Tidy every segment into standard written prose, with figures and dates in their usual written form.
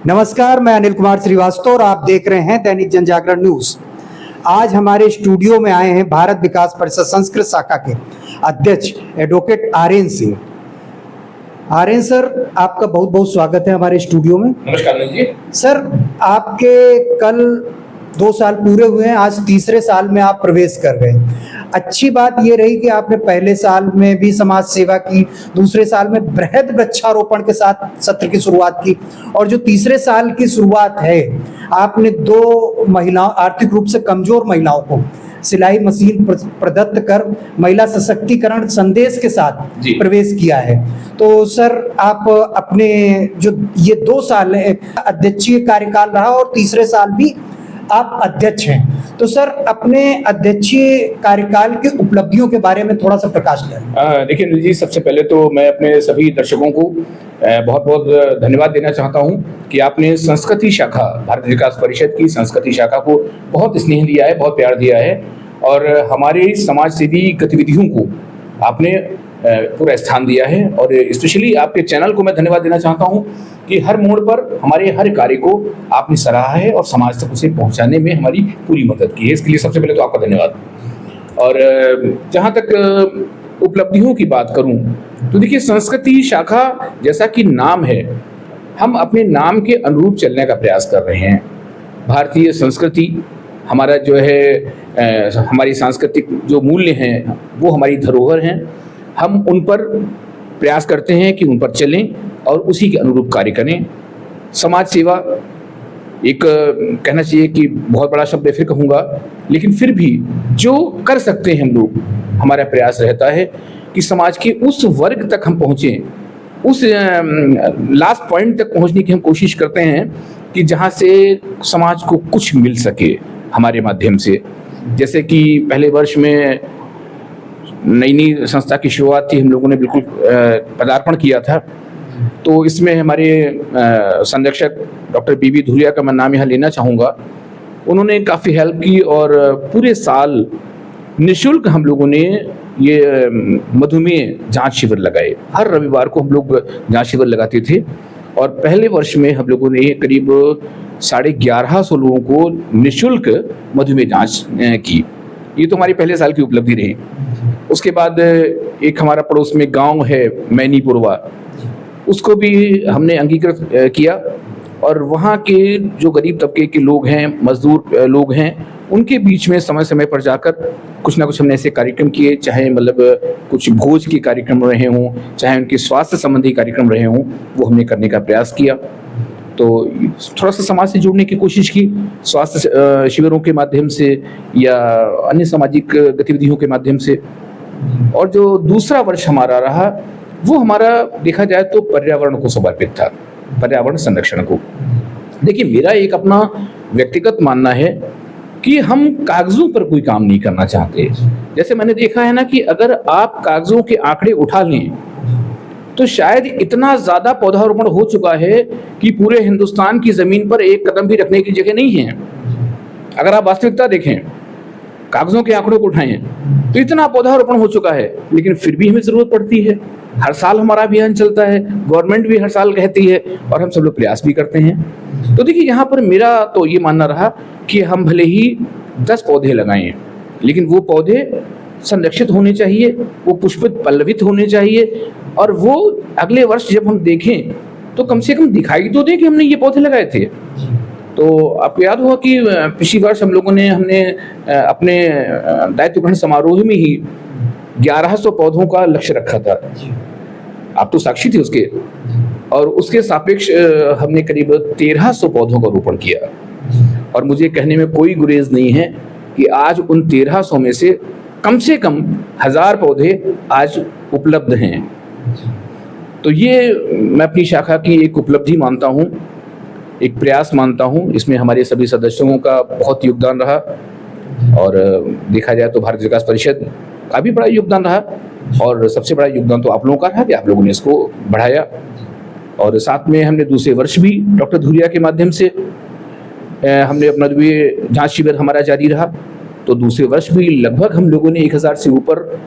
नमस्कार, मैं अनिल कुमार श्रीवास्तव और आप देख रहे हैं दैनिक जनजागरण न्यूज। आज हमारे स्टूडियो में आए हैं भारत विकास परिषद संस्कृत शाखा के अध्यक्ष एडवोकेट आर्यन सिंह। आर्यन सर, आपका बहुत बहुत स्वागत है हमारे स्टूडियो में। नमस्कार अनिल जी। सर, आपके कल 2 साल पूरे हुए हैं, आज तीसरे साल में आप प्रवेश कर गए। अच्छी बात ये रही कि आपने पहले साल में भी समाज सेवा की, दूसरे साल में बृहद वृक्षारोपण के साथ सत्र की शुरुआत की, और जो तीसरे साल की शुरुआत है, आपने 2 महिलाओं, आर्थिक रूप से कमजोर महिलाओं को सिलाई मशीन प्रदत्त कर महिला सशक्तिकरण संदेश के साथ प्रवेश किया है। तो सर, आप अपने जो ये 2 साल अध्यक्षीय कार्यकाल रहा और तीसरे साल भी आप अध्यक्ष हैं, तो सर अपने अध्यक्षीय कार्यकाल की उपलब्धियों के बारे में थोड़ा सा प्रकाश डालें। देखिए अनिल जी, सबसे पहले तो मैं अपने सभी दर्शकों को बहुत बहुत धन्यवाद देना चाहता हूं कि आपने संस्कृति शाखा, भारत विकास परिषद की संस्कृति शाखा को बहुत स्नेह दिया है, बहुत प्यार दिया है, और हमारी समाज सेवी गतिविधियों को आपने पूरा स्थान दिया है। और स्पेशली आपके चैनल को मैं धन्यवाद देना चाहता हूं कि हर मोड़ पर हमारे हर कार्य को आपने सराहा है और समाज तक उसे पहुंचाने में हमारी पूरी मदद की है। इसके लिए सबसे पहले तो आपका धन्यवाद। और जहां तक उपलब्धियों की बात करूं तो देखिए, संस्कृति शाखा जैसा कि नाम है, हम अपने नाम के अनुरूप चलने का प्रयास कर रहे हैं। भारतीय संस्कृति हमारा जो है, हमारी सांस्कृतिक जो मूल्य हैं वो हमारी धरोहर हैं। हम उन पर प्रयास करते हैं कि उन पर चलें और उसी के अनुरूप कार्य करें। समाज सेवा एक कहना चाहिए कि बहुत बड़ा शब्द फिर कहूँगा, लेकिन फिर भी जो कर सकते हैं हम लोग, हमारा प्रयास रहता है कि समाज के उस वर्ग तक हम पहुँचें, उस लास्ट पॉइंट तक पहुँचने की हम कोशिश करते हैं कि जहाँ से समाज को कुछ मिल सके हमारे माध्यम से। जैसे कि पहले वर्ष में नई संस्था की शुरुआत थी, हम लोगों ने बिल्कुल पदार्पण किया था। तो इसमें हमारे संरक्षक डॉक्टर बीबी धुरिया का मैं नाम यहाँ लेना चाहूँगा। उन्होंने काफ़ी हेल्प की और पूरे साल निःशुल्क हम लोगों ने ये मधुमेह जांच शिविर लगाए। हर रविवार को हम लोग जांच शिविर लगाते थे, और पहले वर्ष में हम लोगों ने करीब 1150 लोगों को निःशुल्क मधुमेह जांच की। ये तो हमारी पहले साल की उपलब्धि रही। उसके बाद एक हमारा पड़ोस में गांव है मैनीपुरवा, उसको भी हमने अंगीकृत किया, और वहाँ के जो गरीब तबके के लोग हैं, मजदूर लोग हैं, उनके बीच में समय समय पर जाकर कुछ ना कुछ हमने ऐसे कार्यक्रम किए, चाहे मतलब कुछ भोज के कार्यक्रम रहे हों, चाहे उनके स्वास्थ्य संबंधी कार्यक्रम रहे हों, वो हमने करने का प्रयास किया। तो थोड़ा सा समाज से जुड़ने की कोशिश की, स्वास्थ्य शिविरों के माध्यम से या अन्य सामाजिक गतिविधियों के माध्यम से। और जो दूसरा वर्ष हमारा रहा, वो हमारा देखा जाए तो पर्यावरण को समर्पित था, पर्यावरण संरक्षण को। देखिए, मेरा एक अपना व्यक्तिगत मानना है कि हम कागजों पर कोई काम नहीं करना चाहते। जैसे मैंने देखा है ना कि अगर आप कागजों के आंकड़े उठा लें तो शायद इतना ज्यादा पौधारोपण हो चुका है कि पूरे हिंदुस्तान की जमीन पर एक कदम भी रखने की जगह नहीं है। अगर आप वास्तविकता देखें, कागजों के आंकड़ों को उठाएं, तो इतना पौधारोपण हो चुका है, लेकिन फिर भी हमें जरूरत पड़ती है। हर साल हमारा अभियान चलता है, गवर्नमेंट भी हर साल कहती है, और हम सब लोग प्रयास भी करते हैं। तो देखिए, यहाँ पर मेरा तो ये मानना रहा कि हम भले ही 10 पौधे लगाएं, लेकिन वो पौधे संरक्षित होने चाहिए, वो पुष्पित पल्लवित होने चाहिए, और वो अगले वर्ष जब हम देखें तो कम से कम दिखाई तो दे कि हमने ये पौधे लगाए थे। तो आपको याद होगा कि पिछली वर्ष हमने अपने दायित्व ग्रहण समारोह में ही 1100 पौधों का लक्ष्य रखा था। आप तो साक्षी थे उसके, और उसके सापेक्ष हमने करीब 1300 पौधों का रोपण किया। और मुझे कहने में कोई गुरेज नहीं है कि आज उन 1300 में से कम 1000 पौधे आज उपलब्ध हैं। तो ये मैं अपनी शाखा की एक उपलब्धि मानता हूँ, एक प्रयास मानता हूँ। इसमें हमारे सभी सदस्यों का बहुत योगदान रहा, और देखा जाए तो भारत विकास परिषद का भी बड़ा योगदान रहा, और सबसे बड़ा योगदान तो आप लोगों का रहा कि आप लोगों ने इसको बढ़ाया। और साथ में हमने दूसरे वर्ष भी डॉक्टर धुरिया के माध्यम से हमने अपना जांच शिविर हमारा जारी रहा। तो दूसरे वर्ष भी लगभग हम लोगों ने 1000 से ऊपर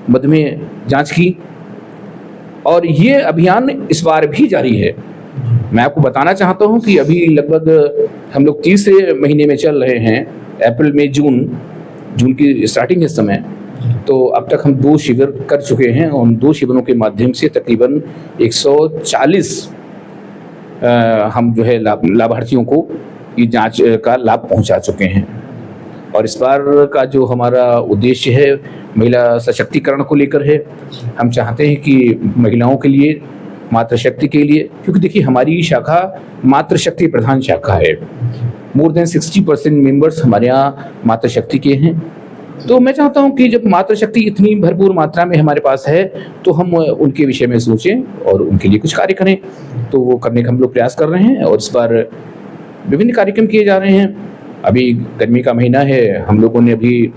मधुमेह जांच की, और ये अभियान इस बार भी जारी है। मैं आपको बताना चाहता हूं कि अभी लगभग हम लोग तीसरे महीने में चल रहे हैं, अप्रैल मई जून की स्टार्टिंग इस समय। तो अब तक हम 2 शिविर कर चुके हैं और उन 2 शिविरों के माध्यम से तकरीबन 140 हम जो है लाभार्थियों को ये जांच का लाभ पहुंचा चुके हैं। और इस बार का जो हमारा उद्देश्य है महिला सशक्तिकरण को लेकर है। हम चाहते हैं कि महिलाओं के लिए, मातृशक्ति के लिए, क्योंकि देखिए हमारी शाखा मातृशक्ति प्रधान शाखा है। मोर देन 60% मेंबर्स हमारे यहाँ मातृशक्ति के हैं। तो मैं चाहता हूं कि जब मातृशक्ति इतनी भरपूर मात्रा में हमारे पास है तो हम उनके विषय में सोचें और उनके लिए कुछ कार्य करें। तो वो करने का हम लोग प्रयास कर रहे हैं और इस बार विभिन्न कार्यक्रम किए जा रहे हैं। अभी गर्मी का महीना है, हम लोगों ने अभी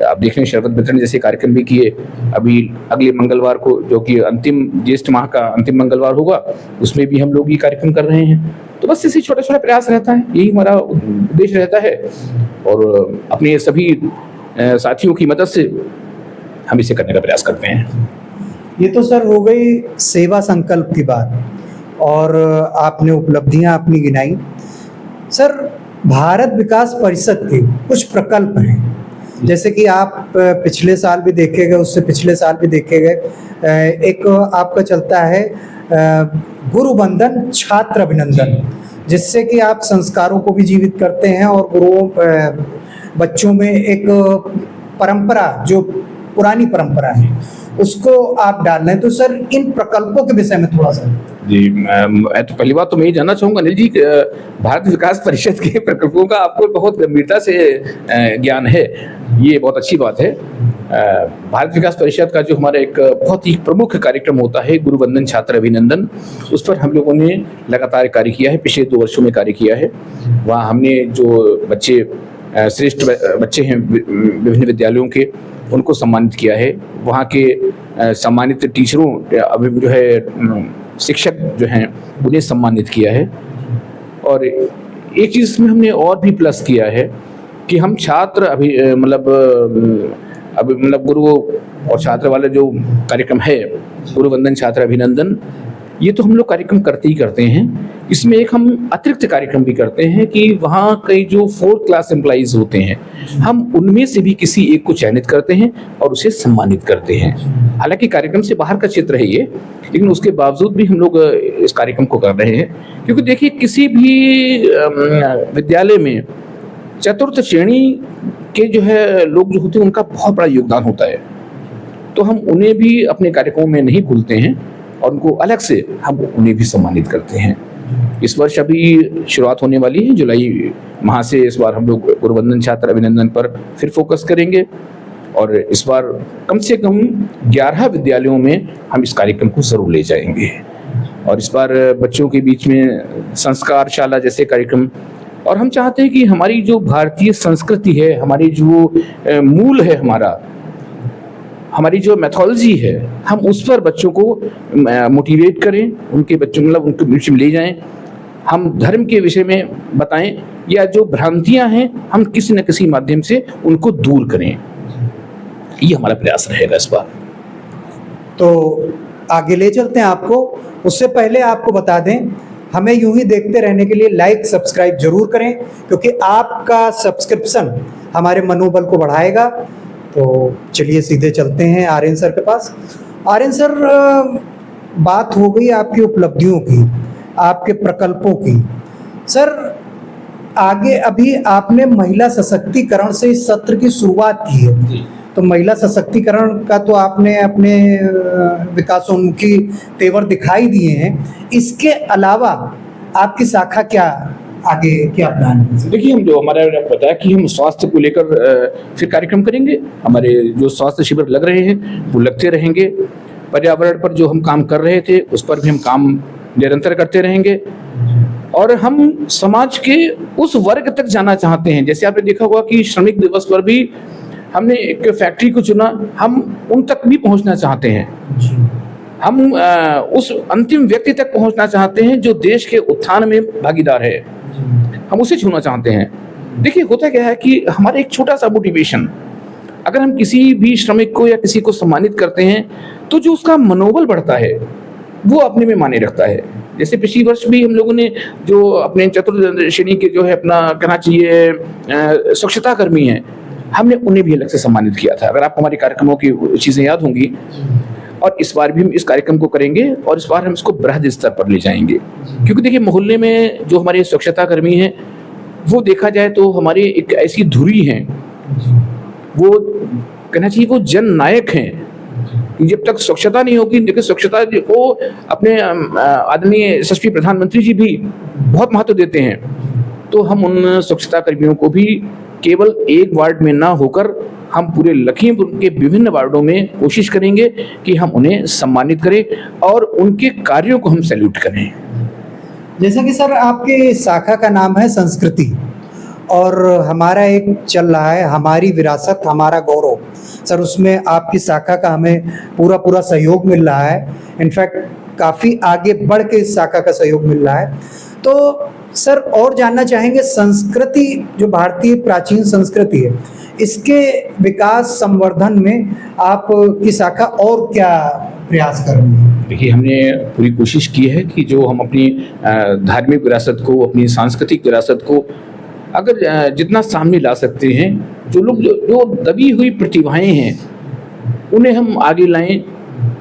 आप देख रहे हैं शरबत वितरण जैसे कार्यक्रम भी किए। अभी अगले मंगलवार को, जो कि अंतिम ज्येष्ठ माह का अंतिम मंगलवार होगा, उसमें भी हम लोग ये कार्यक्रम कर रहे हैं। तो बस इसी छोटा छोटा प्रयास रहता है, यही हमारा उद्देश्य रहता है और अपने सभी साथियों की मदद से हम इसे करने का प्रयास करते हैं। ये तो सर हो गई सेवा संकल्प की बात और आपने उपलब्धियां अपनी गिनाई। सर, भारत विकास परिषद के कुछ प्रकल्प हैं, जैसे कि आप पिछले साल भी देखे गए, उससे पिछले साल भी देखे गए। एक आपका चलता है गुरुवंदन छात्र अभिनंदन, जिससे कि आप संस्कारों को भी जीवित करते हैं और गुरुओं बच्चों में एक परंपरा, जो पुरानी परंपरा है, उसको आप डाल रहे हैं। तो सर, इन प्रकल्पों के विषय में थोड़ा सा जी, मैं तो पहली बात तो मैं ये जानना चाहूँगा अनिल जी, भारत विकास परिषद के प्रकल्पों का आपको बहुत गंभीरता से ज्ञान है, ये बहुत अच्छी बात है। भारत विकास परिषद का जो हमारा एक बहुत ही प्रमुख कार्यक्रम होता है गुरुवंदन छात्र अभिनंदन, उस पर हम लोगों ने लगातार कार्य किया है, पिछले 2 वर्षों में कार्य किया है। वहाँ हमने जो बच्चे श्रेष्ठ बच्चे हैं विभिन्न विद्यालयों के, उनको सम्मानित किया है। वहाँ के सम्मानित टीचरों, अभी जो है शिक्षक जो हैं, उन्हें सम्मानित किया है। और एक चीज़ इसमें हमने और भी प्लस किया है कि हम छात्र अभी मतलब गुरु और छात्र वाला जो कार्यक्रम है गुरुवंदन छात्र अभिनंदन, ये तो हम लोग कार्यक्रम करते ही करते हैं। इसमें एक हम अतिरिक्त कार्यक्रम भी करते हैं कि वहाँ कई जो 4th क्लास एम्प्लॉइज होते हैं, हम उनमें से भी किसी एक को चयनित करते हैं और उसे सम्मानित करते हैं। हालांकि कार्यक्रम से बाहर का क्षेत्र है ये, लेकिन उसके बावजूद भी हम लोग इस कार्यक्रम को कर रहे हैं। क्योंकि देखिए, किसी भी विद्यालय में 4th श्रेणी के जो है लोग जो होते हैं, उनका बहुत बड़ा योगदान होता है। तो हम उन्हें भी अपने कार्यक्रमों में नहीं भूलते हैं और उनको अलग से हम उन्हें भी सम्मानित करते हैं। इस वर्ष अभी शुरुआत होने वाली है, जुलाई माह से इस बार हम लोग गुरुवंदन छात्र अभिनंदन पर फिर फोकस करेंगे और इस बार कम से कम 11 विद्यालयों में हम इस कार्यक्रम को जरूर ले जाएंगे। और इस बार बच्चों के बीच में संस्कार शाला जैसे कार्यक्रम, और हम चाहते हैं कि हमारी जो भारतीय संस्कृति है, हमारी जो मूल है, हमारी जो मैथोलॉजी है, हम उस पर बच्चों को मोटिवेट करें, उनके बच्चों मतलब उनके बीच में ले जाएं। हम धर्म के विषय में बताएं या जो भ्रांतियां हैं हम किसी न किसी माध्यम से उनको दूर करें। ये हमारा प्रयास रहेगा इस बार। तो आगे ले चलते हैं आपको। उससे पहले आपको बता दें, हमें यूं ही देखते रहने के लिए लाइक सब्सक्राइब जरूर करें, क्योंकि आपका सब्सक्रिप्शन हमारे मनोबल को बढ़ाएगा। तो चलिए सीधे चलते हैं आर्यन सर के पास। आर्यन सर, बात हो गई आपकी उपलब्धियों की, आपके प्रकल्पों की। सर, आगे अभी आपने महिला सशक्तिकरण से इस सत्र की शुरुआत की है, तो महिला सशक्तिकरण का तो आपने अपने विकासोन्मुखी तेवर दिखाई दिए हैं। इसके अलावा आपकी शाखा क्या आगे क्या प्लान है? देखिए, हम जो हमारा बताया कि हम स्वास्थ्य को लेकर फिर कार्यक्रम करेंगे। हमारे जो स्वास्थ्य शिविर लग रहे हैं वो लगते रहेंगे। पर्यावरण पर जो हम काम कर रहे थे उस पर भी हम काम निरंतर करते रहेंगे और हम समाज के उस वर्ग तक जाना चाहते हैं। जैसे आपने देखा होगा कि श्रमिक दिवस पर भी हमने एक फैक्ट्री को चुना, हम उन तक भी पहुंचना चाहते हैं। हम उस अंतिम व्यक्ति तक पहुंचना चाहते हैं जो देश के उत्थान में भागीदार है, हम उसे छूना चाहते हैं। देखिए, होता क्या है कि हमारा एक छोटा सा मोटिवेशन, अगर हम किसी भी श्रमिक को या किसी को सम्मानित करते हैं तो जो उसका मनोबल बढ़ता है वो अपने में माने रखता है। जैसे पिछली वर्ष भी हम लोगों ने जो अपने चतुर्थ श्रेणी के जो है अपना कहना चाहिए स्वच्छता कर्मी हैं, हमने उन्हें भी अलग से सम्मानित किया था। अगर आपको हमारे कार्यक्रमों की चीज़ें याद होंगी, और इस बार भी हम इस कार्यक्रम को करेंगे और इस बार हम इसको बृहद स्तर पर ले जाएंगे, क्योंकि देखिए मोहल्ले में जो हमारे स्वच्छता कर्मी हैं वो देखा जाए तो हमारे एक ऐसी धुरी हैं, वो कहना चाहिए वो जन नायक हैं। जब तक स्वच्छता नहीं होगी, देखिए स्वच्छता को अपने आदरणीय यशस्वी प्रधानमंत्री जी भी बहुत महत्व देते हैं, तो हम उन स्वच्छता कर्मियों को भी केवल एक वार्ड में ना होकर हम पूरे लखीमपुर के विभिन्न वार्डों में कोशिश करेंगे कि हम उन्हें सम्मानित करें और उनके कार्यों को हम सैल्यूट करें। जैसा कि सर आपके शाखा का नाम है संस्कृति, और हमारा एक चल रहा है हमारी विरासत हमारा गौरव, सर उसमें आपकी शाखा का हमें पूरा सहयोग मिल रहा है। इनफैक्ट काफ़ी आगे बढ़ के इस शाखा का सहयोग मिल रहा है। तो सर और जानना चाहेंगे, संस्कृति जो भारतीय प्राचीन संस्कृति है, इसके विकास संवर्धन में आपकी शाखा और क्या प्रयास कर रही है? देखिए हमने पूरी कोशिश की है कि जो हम अपनी धार्मिक विरासत को, अपनी सांस्कृतिक विरासत को अगर जितना सामने ला सकते हैं, जो लोग जो दबी हुई प्रतिभाएं हैं उन्हें हम आगे लाएं।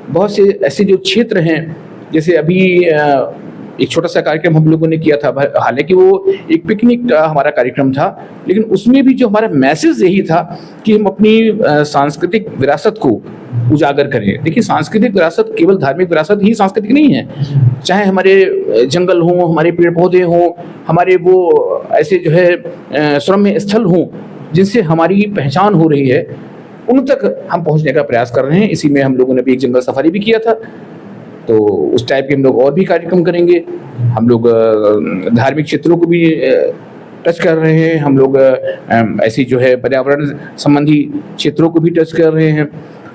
बहुत से ऐसे जो क्षेत्र हैं, जैसे अभी एक छोटा सा कार्यक्रम हम लोगों ने किया था, हालांकि वो एक पिकनिक का हमारा कार्यक्रम था, लेकिन उसमें भी जो हमारा मैसेज यही था कि हम अपनी सांस्कृतिक विरासत को उजागर करें। देखिए सांस्कृतिक विरासत केवल धार्मिक विरासत ही सांस्कृतिक नहीं है, चाहे हमारे जंगल हों, हमारे पेड़ पौधे हों, हमारे वो ऐसे जो है श्रम्य स्थल हों जिनसे हमारी पहचान हो रही है, उन तक हम पहुंचने का प्रयास कर रहे हैं। इसी में हम लोगों ने भी एक जंगल सफारी भी किया था, तो उस टाइप के हम लोग और भी कार्यक्रम करेंगे। हम लोग धार्मिक क्षेत्रों को भी टच कर रहे हैं, हम लोग ऐसी जो है पर्यावरण संबंधी क्षेत्रों को भी टच कर रहे हैं,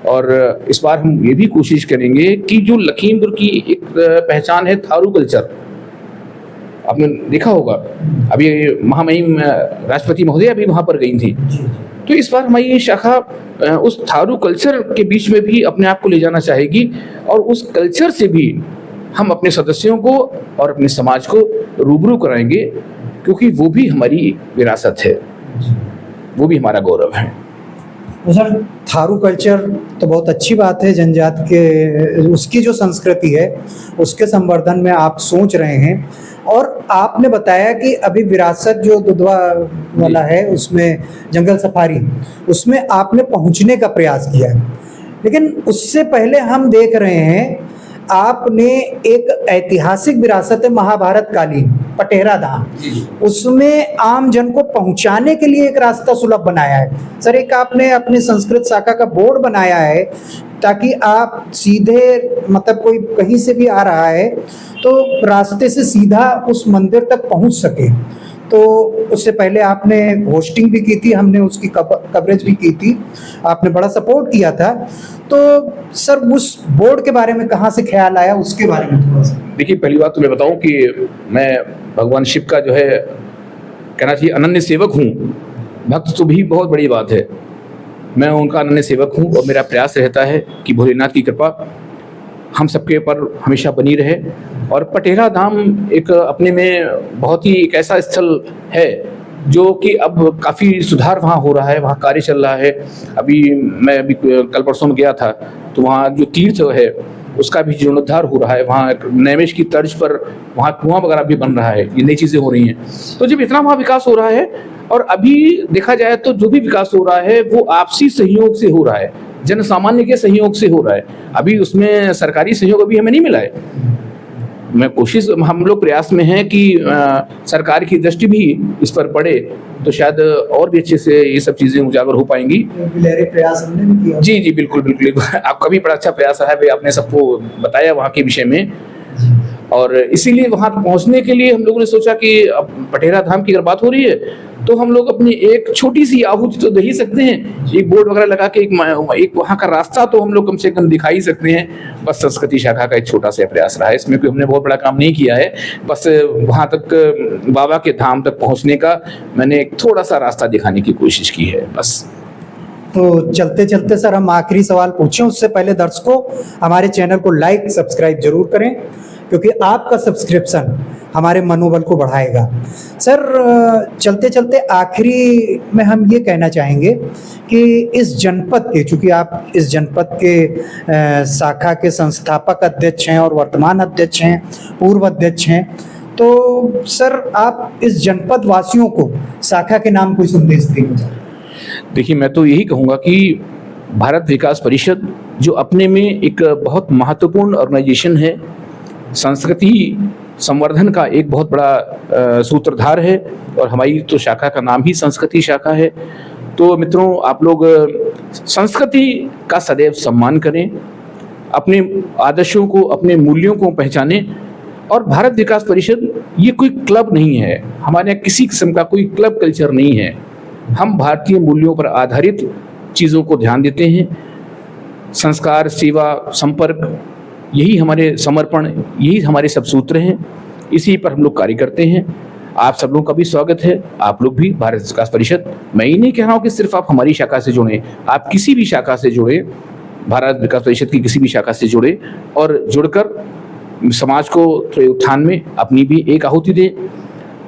और इस बार हम ये भी कोशिश करेंगे कि जो लखीमपुर की एक पहचान है थारू कल्चर, आपने देखा होगा अभी महामहिम राष्ट्रपति महोदय अभी वहाँ पर गई थी, तो इस बार हमारी ये शाखा उस थारू कल्चर के बीच में भी अपने आप को ले जाना चाहेगी, और उस कल्चर से भी हम अपने सदस्यों को और अपने समाज को रूबरू कराएंगे, क्योंकि वो भी हमारी विरासत है, वो भी हमारा गौरव है। तो सर थारू कल्चर तो बहुत अच्छी बात है, जनजाति के उसकी जो संस्कृति है उसके संवर्धन में आप सोच रहे हैं, और आपने बताया कि अभी विरासत जो दुधवा वाला है उसमें जंगल सफारी, उसमें आपने पहुंचने का प्रयास किया है, लेकिन उससे पहले हम देख रहे हैं आपने एक ऐतिहासिक विरासत है महाभारत कालीन पटेरा धाम, उसमें आम जन को पहुंचाने के लिए एक रास्ता सुलभ बनाया है। सर एक आपने अपने संस्कृत शाखा का बोर्ड बनाया है ताकि आप सीधे मतलब कोई कहीं से भी आ रहा है तो रास्ते से सीधा उस मंदिर तक पहुंच सके। तो उससे पहले आपने होस्टिंग भी की थी, हमने उसकी कवरेज भी की थी, आपने बड़ा सपोर्ट किया था। तो सर उस बोर्ड के बारे में कहाँ से ख्याल आया, उसके बारे में थोड़ा सा। देखिए पहली बात तो मैं बताऊं कि मैं भगवान शिव का जो है कहना चाहिए अनन्य सेवक हूँ। भक्त तो भी बहुत बड़ी बात है, मैं उनका अनन्य सेवक हूँ, और मेरा प्रयास रहता है कि भोलेनाथ की कृपा हम सबके पर हमेशा बनी रहे। और पटेरा धाम एक अपने में बहुत ही एक ऐसा स्थल है जो कि अब काफ़ी सुधार वहाँ हो रहा है, वहाँ कार्य चल रहा है। मैं अभी कल परसों में गया था, तो वहाँ जो तीर्थ है उसका भी जीर्णोद्धार हो रहा है, वहाँ नैवेश की तर्ज पर वहाँ कुआं वगैरह भी बन रहा है, ये नई चीज़ें हो रही हैं। तो जब इतना वहाँ विकास हो रहा है, और अभी देखा जाए तो जो भी विकास हो रहा है वो आपसी सहयोग से हो रहा है, जन सामान्य के सहयोग से हो रहा है। अभी उसमें सरकारी सहयोग अभी हमें नहीं मिला है। हम लोग प्रयास में हैं कि सरकार की दृष्टि भी इस पर पड़े, तो शायद और भी अच्छे से ये सब चीज़ें उजागर हो पाएंगी। प्रयास हमने भी किया। जी बिल्कुल बिल्कुल, आपका भी बड़ा अच्छा प्रयास रहा है, आपने सबको बताया वहाँ के विषय में। और इसीलिए वहाँ पहुँचने के लिए हम लोगों ने सोचा कि अब पटेरा धाम की अगर बात हो रही है तो हम लोग अपनी एक छोटी सी आहुति तो दे ही सकते हैं, एक बोर्ड वगैरह लगा के एक वहाँ का रास्ता तो हम लोग कम से कम दिखा ही सकते हैं। बस संस्कृति शाखा का एक छोटा सा प्रयास रहा है, इसमें कोई हमने बहुत बड़ा काम नहीं किया है, बस वहाँ तक बाबा के धाम तक पहुँचने का मैंने एक थोड़ा सा रास्ता दिखाने की कोशिश की है बस। तो चलते चलते सर हम आखिरी सवाल पूछें उससे पहले दर्शकों हमारे चैनल को लाइक सब्सक्राइब जरूर करें, क्योंकि आपका सब्सक्रिप्शन हमारे मनोबल को बढ़ाएगा। सर, चलते चलते आखिरी में हम ये कहना चाहेंगे कि इस जनपद के, चूँकि आप इस जनपद के शाखा के संस्थापक अध्यक्ष हैं और वर्तमान अध्यक्ष हैं, पूर्व अध्यक्ष हैं, तो सर आप इस जनपद वासियों को शाखा के नाम कोई संदेश देंगे? देखिए, मैं तो यही कहूँगा कि भारत विकास परिषद जो अपने में एक बहुत महत्वपूर्ण ऑर्गेनाइजेशन है, संस्कृति संवर्धन का एक बहुत बड़ा सूत्रधार है, और हमारी तो शाखा का नाम ही संस्कृति शाखा है। तो मित्रों, आप लोग संस्कृति का सदैव सम्मान करें, अपने आदर्शों को, अपने मूल्यों को पहचानें। और भारत विकास परिषद ये कोई क्लब नहीं है, हमारे यहाँ किसी किस्म का कोई क्लब कल्चर नहीं है। हम भारतीय मूल्यों पर आधारित चीज़ों को ध्यान देते हैं। संस्कार, सेवा, संपर्क, यही हमारे समर्पण, यही हमारे सब सूत्र हैं, इसी पर हम लोग कार्य करते हैं। आप सब लोगों का भी स्वागत है। आप लोग भी भारत विकास परिषद, मैं ये नहीं कह रहा हूँ कि सिर्फ आप हमारी शाखा से जुड़ें, आप किसी भी शाखा से जुड़े, भारत विकास परिषद की किसी भी शाखा से जुड़े और जुड़कर समाज को थोड़े उत्थान में अपनी भी एक आहुति दें।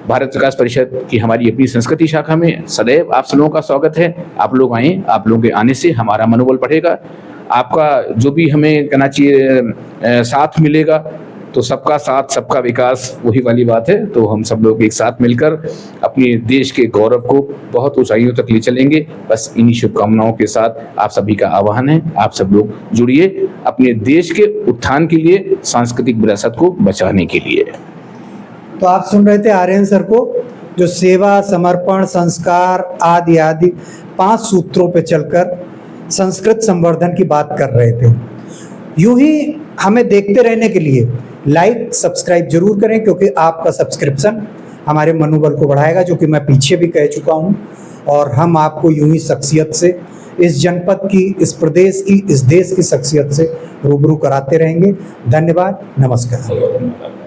भारत विकास परिषद की हमारी अपनी संस्कृति शाखा में सदैव आप सब लोगों का स्वागत है। आप लोग आएँ, आप लोगों के आने से हमारा मनोबल बढ़ेगा। आपका जो भी हमें कहना चाहिए साथ मिलेगा, तो सबका साथ सबका विकास, वही वाली बात है। तो हम सब लोग एक साथ मिलकर अपने देश के गौरव को बहुत ऊंचाइयों तक ले चलेंगे। बस इन्हीं शुभकामनाओं के साथ आप सभी का आह्वान है, आप सब लोग जुड़िए अपने देश के उत्थान के लिए, सांस्कृतिक विरासत को बचाने के लिए। तो आप सुन रहे थे आर्यन सर को, जो सेवा, समर्पण, संस्कार आदि आदि 5 सूत्रों पे चलकर संस्कृत संवर्धन की बात कर रहे थे। यूं ही हमें देखते रहने के लिए लाइक, सब्सक्राइब जरूर करें, क्योंकि आपका सब्सक्रिप्शन हमारे मनोबल को बढ़ाएगा, जो कि मैं पीछे भी कह चुका हूं। और हम आपको यूं ही शख्सियत से, इस जनपद की, इस प्रदेश की, इस देश की शख्सियत से रूबरू कराते रहेंगे। धन्यवाद, नमस्कार।